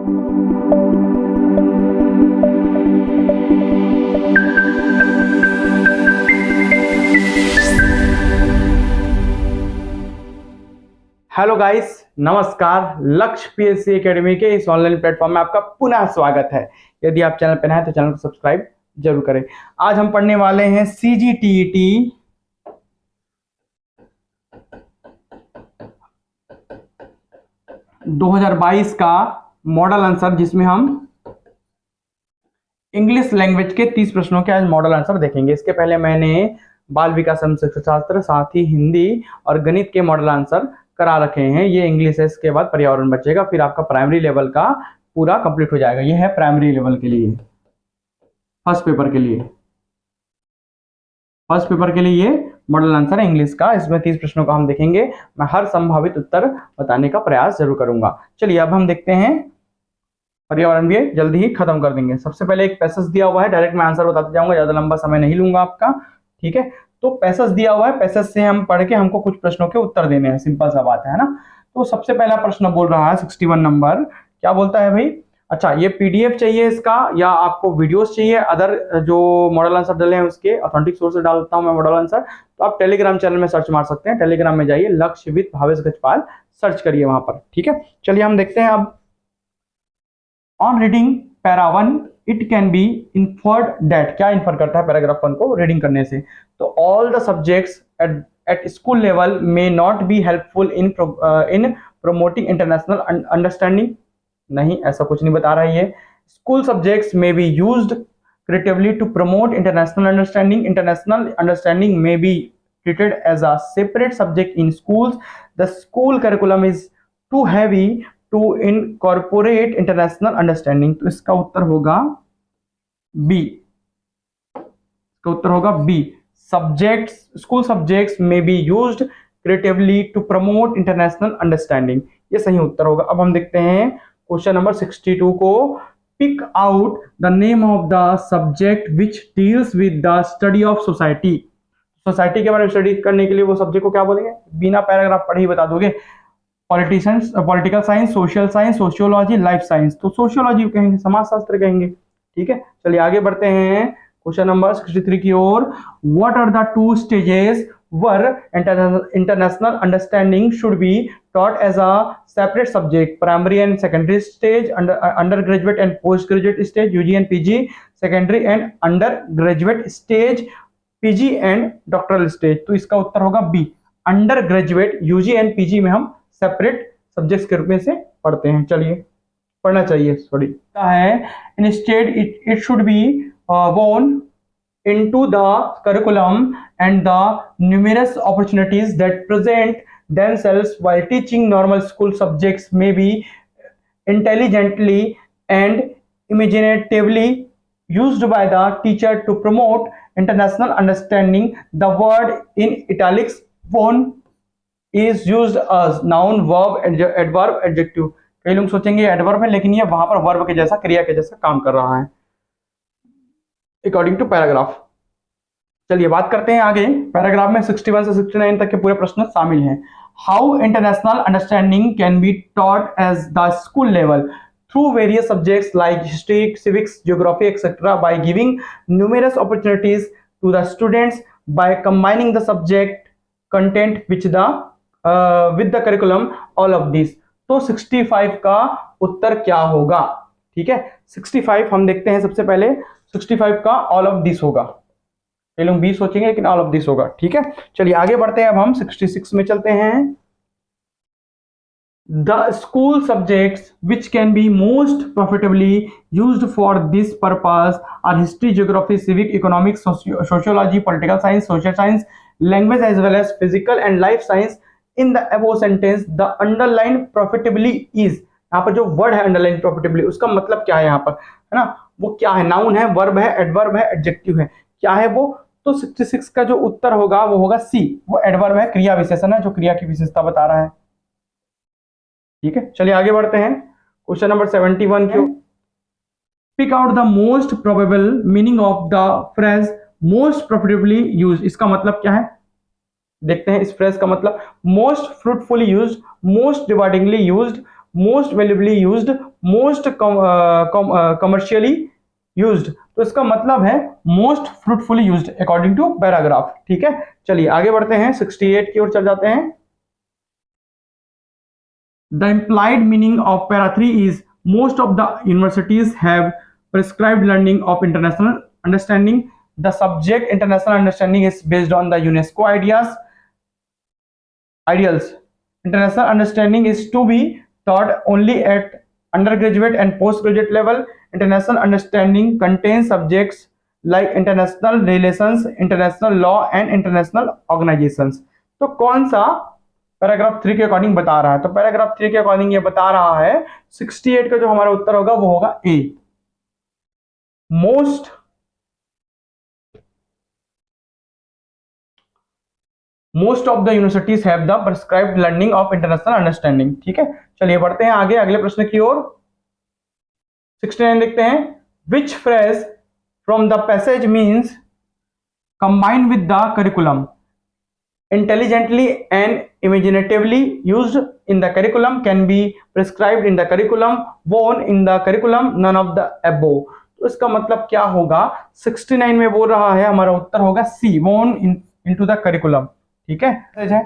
Hello guys, नमस्कार। लक्ष्य PSC academy के इस ऑनलाइन प्लेटफॉर्म में आपका पुनः स्वागत है। यदि आप चैनल पर नए हैं तो चैनल को सब्सक्राइब जरूर करें। आज हम पढ़ने वाले हैं CGTET 2022 का मॉडल आंसर, जिसमें हम इंग्लिश लैंग्वेज के 30 प्रश्नों के आज मॉडल आंसर देखेंगे। इसके पहले मैंने बाल विकास एवं शिक्षा शास्त्र, साथ ही हिंदी और गणित के मॉडल आंसर करा रखे हैं। ये इंग्लिश है, इसके बाद पर्यावरण बचेगा, फिर आपका प्राइमरी लेवल का पूरा कंप्लीट हो जाएगा। ये है प्राइमरी लेवल के लिए, फर्स्ट पेपर के लिए। फर्स्ट पेपर के लिए ये मॉडल आंसर है इंग्लिश का। इसमें 30 प्रश्नों का हम देखेंगे। मैं हर संभावित उत्तर बताने का प्रयास जरूर करूंगा। चलिए अब हम देखते हैं। पर्यावरण भी जल्दी ही खत्म कर देंगे। सबसे पहले एक पैसेज दिया हुआ है, डायरेक्ट मैं आंसर बताते जाऊंगा, ज्यादा लंबा समय नहीं लूंगा आपका, ठीक है। तो पैसेज दिया हुआ है, पैसेज से हम पढ़ के हमको कुछ प्रश्नों के उत्तर देने हैं। सिंपल सा बात है ना। तो सबसे पहला प्रश्न बोल रहा है 61 नंबर। क्या बोलता है भाई? अच्छा, ये PDF चाहिए इसका या आपको वीडियोस चाहिए? अदर जो मॉडल आंसर डले हैं उसके ऑथेंटिक सोर्स से डालता हूं मैं मॉडल आंसर। तो आप टेलीग्राम चैनल में सर्च मार सकते हैं। टेलीग्राम में जाइए, लक्ष्य विद भावेश गजपाल सर्च करिए वहां पर, ठीक है। चलिए हम देखते हैं अब। On reading para 1 it can be inferred that. क्या इन्फर करता है पैराग्राफ 1 को रीडिंग करने से? तो all the subjects at school level may not be helpful in promoting international understanding. नहीं, ऐसा कुछ नहीं बता रहा है ये। School subjects may be used creatively to promote international understanding. International understanding may be treated as a separate subject in schools. The school curriculum is too heavy to incorporate international understanding. तो इसका उत्तर होगा B। इसका उत्तर होगा B। Subjects, school subjects may be used creatively to promote international understanding। ये सही उत्तर होगा। अब हम देखते हैं क्वेश्चन नंबर 62 को। Pick out the name of the subject which deals with the study of society। Society के बारे में स्टडी करने के लिए वो सब्जेक्ट को क्या बोलेंगे? बिना पैराग्राफ पढ़े ही बता दोगे। Politicians, political science, social science, sociology, life science. तो सोशियोलॉजी कहेंगे, समाजशास्त्र कहेंगे, ठीक है। चलिए आगे बढ़ते हैं क्वेश्चन नंबर 63 की ओर। What are the 2 stages where international understanding should be taught as a separate subject? Primary and secondary stage, undergraduate and postgraduate stage, UG and PG, secondary and undergraduate stage, PG and doctoral stage. तो इसका उत्तर होगा B। Under graduate, UG and PG में हम separate subjects के रूप में से पढ़ते हैं। चलिए, पढ़ना चाहिए, सॉरी है। इंस्टेड इट शुड बी वोन into the curriculum and the numerous opportunities that present themselves while teaching normal school subjects may be intelligently and imaginatively used by the teacher to promote international understanding. The word in italics "won" is used as noun, verb, adverb, adjective। कई लोग सोचेंगे adverb है, लेकिन ये वहां पर verb के जैसा, क्रिया के जैसा काम कर रहा है अकॉर्डिंग टू पैराग्राफ। चलिए बात करते हैं आगे। पैराग्राफ में 61 से 69 तक के पूरे प्रश्न शामिल हैं। How international understanding can be taught as the school level through various subjects like history, civics, geography, etc. by giving numerous opportunities to the students by combining the subject content with the curriculum, all of these। तो 65 का उत्तर क्या होगा? ठीक है, 65 हम देखते हैं। सबसे पहले 65 का all of this होगा। ये लोग 20 सोचेंगे, लेकिन all of this होगा, ठीक है। चलिए आगे बढ़ते हैं। अब हम 66 में चलते हैं। The school subjects which can be most profitably used for this purpose are history, geography, civic, economics, sociology, political science, social science, language, as well as physical and life science। In the above sentence, the underlined profitably is, यहाँ पर जो word है underline profitably, उसका मतलब क्या है यहाँ पर, है ना? वो क्या है? नाउन है, वर्ब है, एडवर्ब है, एडजेक्टिव है। क्या है वो? तो 66 का जो उत्तर होगा वो होगा C। वो एडवर्ब है, क्रिया विशेषण है, जो क्रिया की विशेषता बता रहा है, ठीक है। चलिए आगे बढ़ते हैं क्वेश्चन नंबर 71 क्यों। Pick out the most probable meaning of the phrase most profitably use. इसका मतलब क्या है देखते हैं। इस फ्रेज का मतलब most fruitfully used, most rewardingly used, most valuably used, most commercially used, तो इसका मतलब है most fruitfully used according to paragraph. ठीक है, चलिए आगे बढ़ते हैं, 68 की ओर चल जाते हैं। The implied meaning of para 3 is most of the universities have prescribed learning of international understanding. The subject international understanding is based on the UNESCO ideals. International understanding is to be taught only at undergraduate and postgraduate level. International understanding contains subjects like international relations, international law and international organizations. तो कौन सा paragraph 3 के according बता रहा है? तो paragraph 3 के according ये बता रहा है 68 का जो हमारा उत्तर होगा वो होगा A. Most of the universities have the prescribed learning of international understanding. ठीक है, चलिए बढ़ते हैं आगे अगले प्रश्न की ओर। 69 देखते हैं, which phrase from the passage means combined with the curriculum intelligently and imaginatively used in the curriculum can be prescribed in the curriculum, worn in the curriculum, none of the above। तो इसका मतलब क्या होगा? 69 में बोल रहा है हमारा उत्तर होगा सी, worn into the curriculum। ठीक है, पैसेज है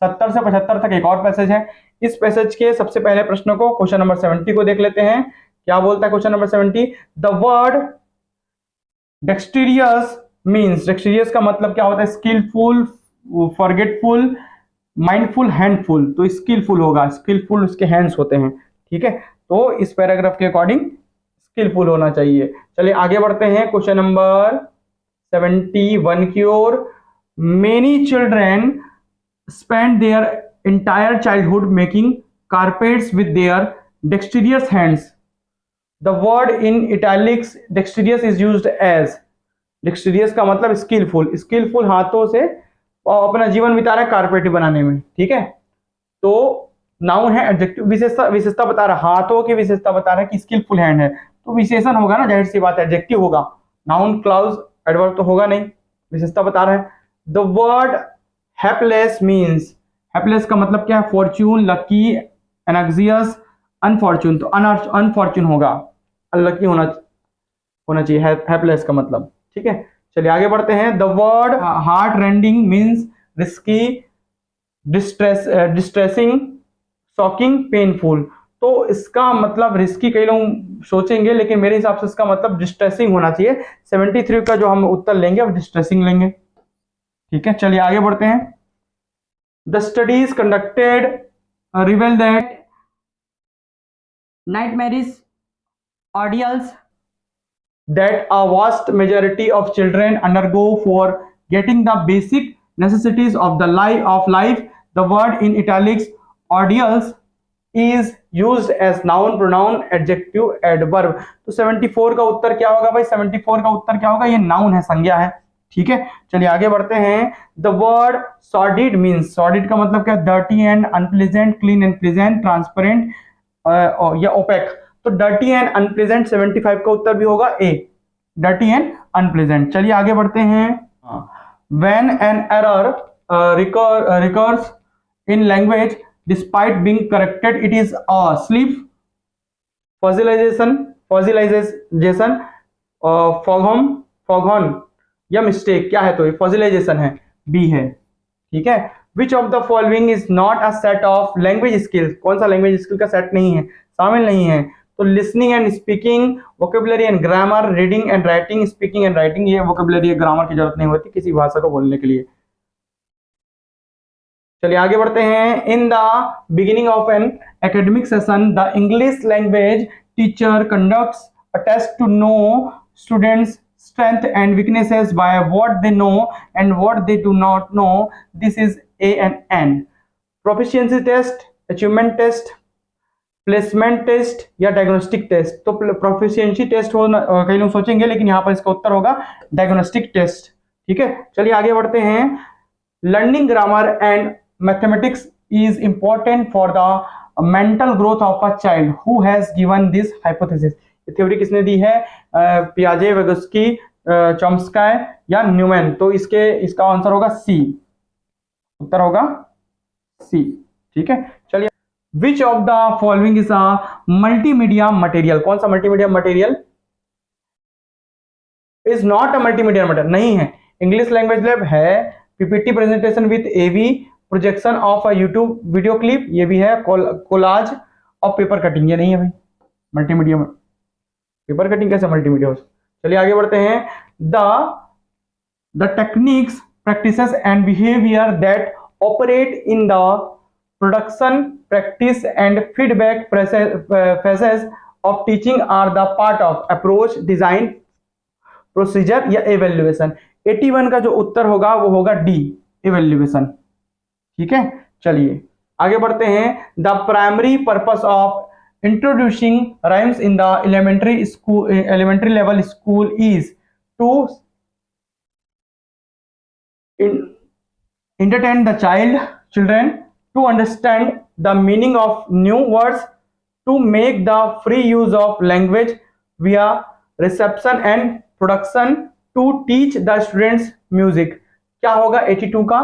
70 से 75 तक एक और पैसेज है। इस पैसेज के सबसे पहले प्रश्न को, क्वेश्चन नंबर 70 को देख लेते हैं। क्या बोलता है question number 70? The word dexterous means, dexterous का मतलब क्या होता है? Skilful, forgetful, mindful, handful. तो स्किलफुल होगा, स्किलफुल उसके हैंड्स होते हैं। ठीक है, तो इस पैराग्राफ के अकॉर्डिंग स्किलफुल होना चाहिए। चलिए आगे बढ़ते हैं क्वेश्चन नंबर 71 की ओर। Many children spend their entire childhood making carpets with their dexterous hands. The word in italics dexterous is used as, dexterous का मतलब स्किलफुल, स्किलफुल हाथों से अपना जीवन बिता रहा है कारपेट बनाने में। ठीक है, तो नाउन है, एडजेक्टिव विशेषता बता रहा है, हाथों की विशेषता बता रहा है कि स्किलफुल हैंड है, तो विशेषण होगा ना, जाहिर सी बात है एडजेक्टिव होगा, नाउन क्लाउज एडवर्ब तो होगा नहीं, विशेषता बता रहा है। The word hapless means, hapless का मतलब क्या है? Fortune, lucky, anxious, unfortune. तो अनफॉर्च्यून होगा, अनलकी होना चाहिए हैपलेस का मतलब। ठीक है, चलिए आगे बढ़ते हैं। The word heart rending means risky, distressing, shocking, painful. तो इसका मतलब रिस्की कई लोग सोचेंगे, लेकिन मेरे हिसाब से इसका मतलब डिस्ट्रेसिंग होना चाहिए। 73 का जो हम उत्तर लेंगे वो डिस्ट्रेसिंग लेंगे। ठीक है, चलिए आगे बढ़ते हैं। The studies conducted reveal that nightmarish audials that a vast majority of children undergo for getting the basic necessities of the life. The word in italics, ordeals, is used as noun, pronoun, adjective, adverb। तो 74 का उत्तर क्या होगा भाई? 74 का उत्तर क्या होगा? ये noun है, संज्ञा है। ठीक है, चलिए आगे बढ़ते हैं। The word sordid means, sordid का मतलब क्या? Dirty and unpleasant, clean and pleasant, transparent या ओपेक। तो डर्टी एंड अनप्लेजेंट 75 का उत्तर भी होगा ए, डर्टी एंड अनप्लेजेंट। चलिए आगे बढ़ते हैं। When an error recurs in language despite being corrected, it is a slip, fossilization, foghorn या मिस्टेक। क्या है? तो ये फॉसिलाइजेशन है, बी है। ठीक है, विच of the following is not a set of language skills? कौन सा लैंग्वेज स्किल का सेट नहीं है, शामिल नहीं है? तो listening and speaking, vocabulary and grammar, reading and writing. Speaking and writing ये वोकेबुलरी ग्रामर की जरूरत नहीं होती किसी भाषा को बोलने के लिए। चलिए आगे बढ़ते हैं। In the beginning of an academic session the English language teacher conducts a test to know students strength and weaknesses by what they know and what they do not know. This is A and N. Proficiency test, achievement test, placement test या diagnostic test. तो proficiency test होना कई लोग सोचेंगे, लेकिन यहाँ पर इसका उत्तर होगा डायग्नोस्टिक टेस्ट। ठीक है, चलिए आगे बढ़ते हैं। Learning grammar and mathematics is important for the mental growth of a child. Who has given this hypothesis? Theory किसने दी है? पियाजे, वेगोस्की, चॉम्स्की या न्यूमैन। तो इसका आंसर होगा सी, उत्तर होगा सी। ठीक है, चलिए which of the following is a multimedia material, कौन सा multimedia material is not a multimedia material, नहीं है। इंग्लिश लैंग्वेज लैब है, PPT presentation with AV, projection of a YouTube video clip, ये भी है, कोलाज और पेपर कटिंग, ये नहीं है भाई मल्टीमीडिया में। पेपर कटिंग कैसे मल्टीमीडिया हो। चलिए आगे बढ़ते हैं। The techniques, practices and behaviour that operate in the production, practice and feedback phases of teaching are the part of approach, design, procedure या एवेल्युएशन। 81 का जो उत्तर होगा वो होगा डी, एवेल्युएशन। ठीक है, चलिए आगे बढ़ते हैं। The primary purpose of introducing rhymes in the elementary level school is to entertain the children, to understand the meaning of new words, to make the free use of language via reception and production, to teach the students music। क्या होगा 82 का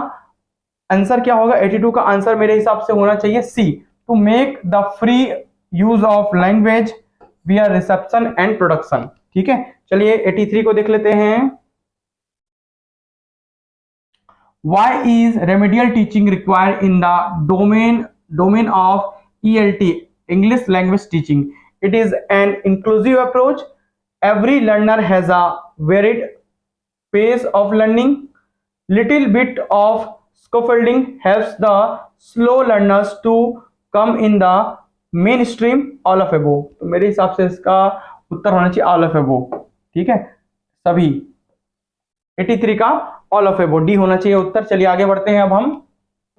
answer, क्या होगा 82 का answer मेरे हिसाब से होना चाहिए C, to make the free use of language via reception and production. ठीक है, चलिए 83 को देख लेते हैं। Why is remedial teaching required in the domain of ELT, English language teaching? It is an inclusive approach. Every learner has a varied pace of learning. Little bit of scaffolding helps the slow learners to come in the mainstream, all of above। तो मेरे हिसाब से इसका उत्तर होना चाहिए all of above। ठीक है, सभी 83 का ऑल ऑफ एबो, डी होना चाहिए उत्तर। चलिए आगे बढ़ते हैं। अब हम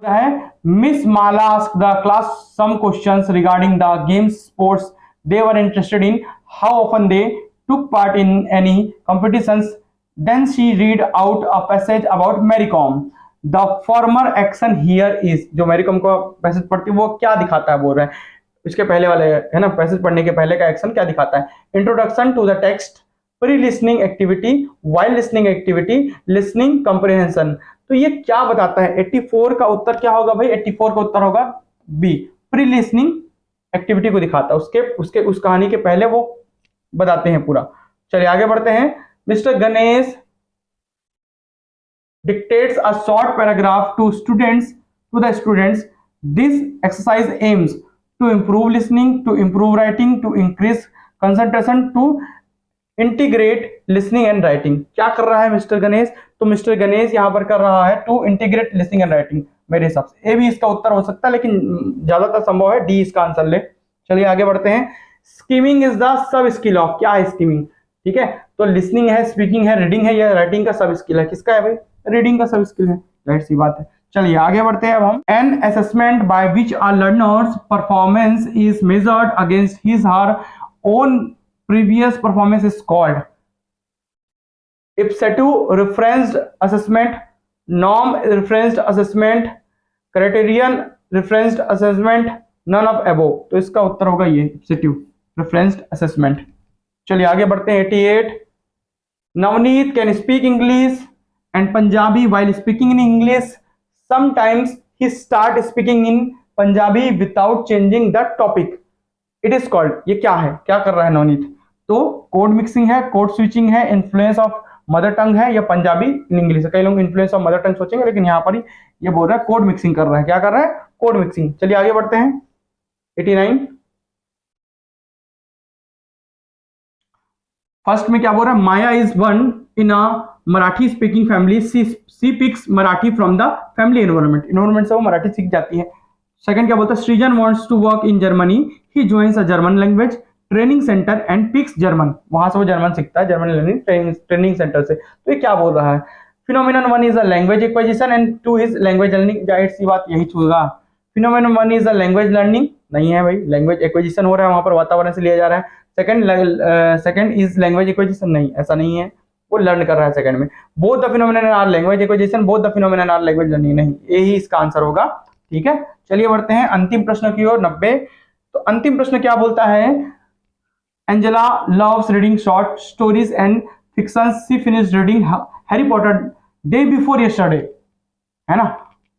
है Miss Mala asked the class some questions regarding the games sports they were interested in, how often they took part in any competitions, then she read out a passage about Mary Kom. The former action here is, जो मैरी कॉम का passage पढ़ती है वो क्या दिखाता है, बोल रहा है इसके पहले वाले है ना, पैसेज पढ़ने के पहले का एक्शन क्या दिखाता है। Introduction to the text, pre listening activity, while listening activity, listening comprehension. तो ये क्या बताता है, 84 का उत्तर क्या होगा भाई, 84 का उत्तर होगा बी, प्री लिसनिंग एक्टिविटी को दिखाता है, उसके उस कहानी के पहले वो बताते हैं पूरा। चलिए आगे बढ़ते हैं। Mister Ganesh dictates a short paragraph to the students. This exercise aims to improve listening, to improve writing, to increase concentration, to integrate listening and writing। क्या कर रहा है मिस्टर गणेश, तो मिस्टर गणेश यहाँ पर कर रहा है to integrate listening and writing. मेरे हिसाब से ए भी इसका उत्तर हो सकता है, लेकिन ज्यादातर संभव है डी इसका आंसर ले। चलिए आगे बढ़ते हैं। Skimming is the sub skill of, क्या है स्कीमिंग। ठीक है, तो लिसनिंग है, स्पीकिंग है, रीडिंग है, या राइटिंग का सब स्किल है, किसका है भाई, रीडिंग का सब स्किल है, राइट सी बात है। चलिए आगे बढ़ते हैं। अब हम an assessment by which a learners performance is measured against his her own previous performance is called ipsetu referenced assessment, norm referenced assessment, criterion referenced assessment, none of above। तो इसका उत्तर होगा ये ipsetu referenced assessment। चलिए आगे बढ़ते हैं। 88 Navneet can speak English and Punjabi while speaking in English, sometimes he start speaking in Punjabi without changing the topic, it is called। ये क्या है, क्या कर रहा है नवनीत, तो कोड मिक्सिंग है, कोड स्विचिंग है, इन्फ्लुएंस ऑफ मदर टंग है, या पंजाबी इन इंग्लिश है। कई लोग इन्फ्लुएंस ऑफ मदर टंग सोचेंगे, लेकिन यहाँ पर ही ये बोल रहा है कोड मिक्सिंग कर रहा है। क्या कर रहा है, कोड मिक्सिंग। चलिए आगे बढ़ते हैं। 89 फर्स्ट में क्या बोल रहा है, Maya is one in a Marathi speaking family, she picks Marathi from the family environment से वो मराठी सीख जाती है। सेकंड क्या बोलता है, Srijan wants to work in Germany, he joins a German language training centre and picks German, वहां से वो जर्मन सीखता है, जर्मन लर्निंग ट्रेनिंग सेंटर से। तो ये क्या बोल रहा है, phenomenon 1 is a language acquisition and 2 is language learning. जाहिर सी बात यही होगा। Phenomenon 1 is a language learning, नहीं है भाई, लैंग्वेज एक्विजिशन हो रहा है वहां पर, वातावरण से लिया जा रहा है। सेकंड इज लैंग्वेज एक्विजिशन, नहीं ऐसा नहीं है, वो लर्न कर रहा है सेकंड में। Both the phenomenon are language acquisition, both the phenomenon are language learning, नहीं, यही इसका आंसर होगा। ठीक है, चलिए बढ़ते हैं अंतिम प्रश्न की ओर। 90 तो अंतिम प्रश्न क्या बोलता है, Angela loves reading short stories and fictions. She finished reading Harry Potter day before yesterday, है ना।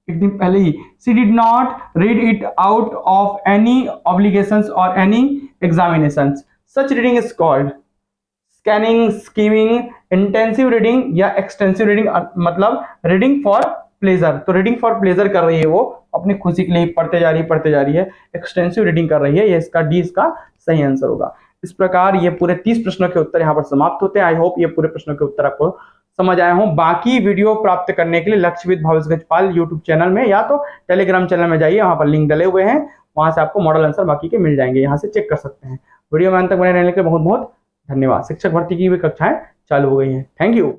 एक दिन पहले ही, she did not read it out of any obligations और any examinations, such reading is called scanning, skimming, intensive reading या extensive reading, मतलब reading for pleasure. तो रीडिंग फॉर प्लेजर कर रही है वो, अपनी खुशी के लिए पढ़ते जा रही है, एक्सटेंसिव रीडिंग कर रही है, ये इसका डी इसका सही आंसर होगा। इस प्रकार ये पूरे 30 प्रश्नों के उत्तर यहाँ पर समाप्त होते हैं। आई होप ये पूरे प्रश्नों के उत्तर आपको समझ आए हों। बाकी वीडियो प्राप्त करने के लिए लक्ष्यविद भवेश गजपाल यूट्यूब चैनल में या तो टेलीग्राम चैनल में जाइए, वहां पर लिंक डले हुए हैं, वहां से आपको मॉडल आंसर बाकी के मिल जाएंगे, यहाँ से चेक कर सकते हैं। वीडियो में अंत तक बने रहने के लिए बहुत बहुत धन्यवाद। शिक्षक भर्ती की भी कक्षाएं चालू हो गई हैं। Thank you.